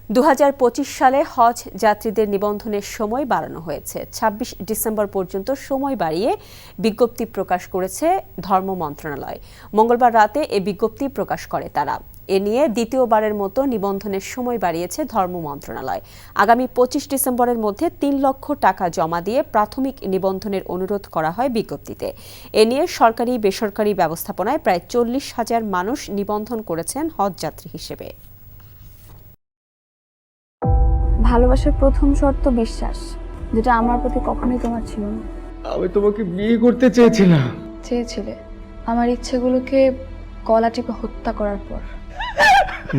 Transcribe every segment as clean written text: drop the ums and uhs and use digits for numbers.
2025 সালে হজ যাত্রীদের নিবন্ধনের সময় বাড়ানো হয়েছে। 26 ডিসেম্বর পর্যন্ত সময় বাড়িয়ে বিজ্ঞপ্তি প্রকাশ করেছে ধর্ম মন্ত্রণালয়। মঙ্গলবার রাতে এ বিজ্ঞপ্তি প্রকাশ করে তারা। এ নিয়ে দ্বিতীয়বারের মতো নিবন্ধনের সময় বাড়িয়েছে ধর্ম মন্ত্রণালয়। আগামী 25 ডিসেম্বরের মধ্যে 3 লক্ষ টাকা জমা দিয়ে প্রাথমিক নিবন্ধনের অনুরোধ করা হয় বিজ্ঞপ্তিতে। এ নিয়ে সরকারি বেসরকারি ব্যবস্থাপনায় প্রায় 40,000 মানুষ নিবন্ধন করেছেন হজ যাত্রী হিসেবে। ভালোবাসার প্রথম শর্ত বিশ্বাস, যেটা আমার প্রতি কখনোই তোমার ছিল না। আমি তোমাকে বিয়ে করতে চেয়েছিলাম। চেয়েছিলে আমার ইচ্ছেগুলোকে গলা টিপে হত্যা করার পর।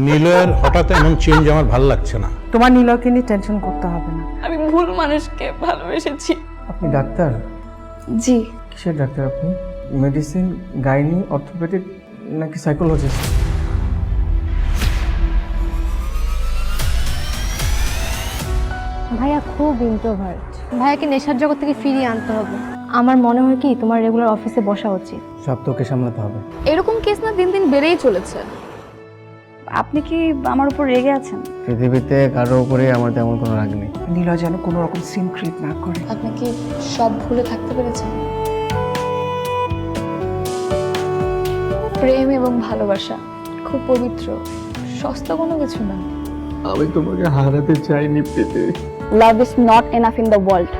নিলয়ের হঠাৎ এমন চেঞ্জ আমার ভালো লাগছে না। তোমার নিলয়কে নিয়ে টেনশন করতে হবে না। আমি ভুল মানুষকে ভালোবেসেছি। আপনি ডাক্তার? জি। কিসের ডাক্তার আপনি? মেডিসিন, গাইনি, অর্থোপেডিক নাকি সাইকোলজিস্ট? ভাইয়া খুব ইন্ট্রোভার্ট। ভাইয়াকে নেশার জগৎ থেকে ফিরিয়ে আনতে হবে। আমার মনে হয় কি তোমার রেগুলার অফিসে বসা উচিত। সব তোকে সামলাতে হবে। এরকম কেস না দিন দিন বেড়েই চলেছে। আপনি কি আমার উপর রেগে আছেন? পৃথিবীতে কারোর উপরে আমার তেমন কোনো রাগ নেই। নিলয় যেন কোনো রকম সিন ক্রিয়েট না করে। আপনি কি সব ভুলে থাকতে পেরেছেন? প্রেম এবং ভালোবাসা খুব পবিত্র, সস্তা কোনো কিছু না। আমি তোমাকে হারাতে চাইনি প্রীতি। Love is not enough in the world.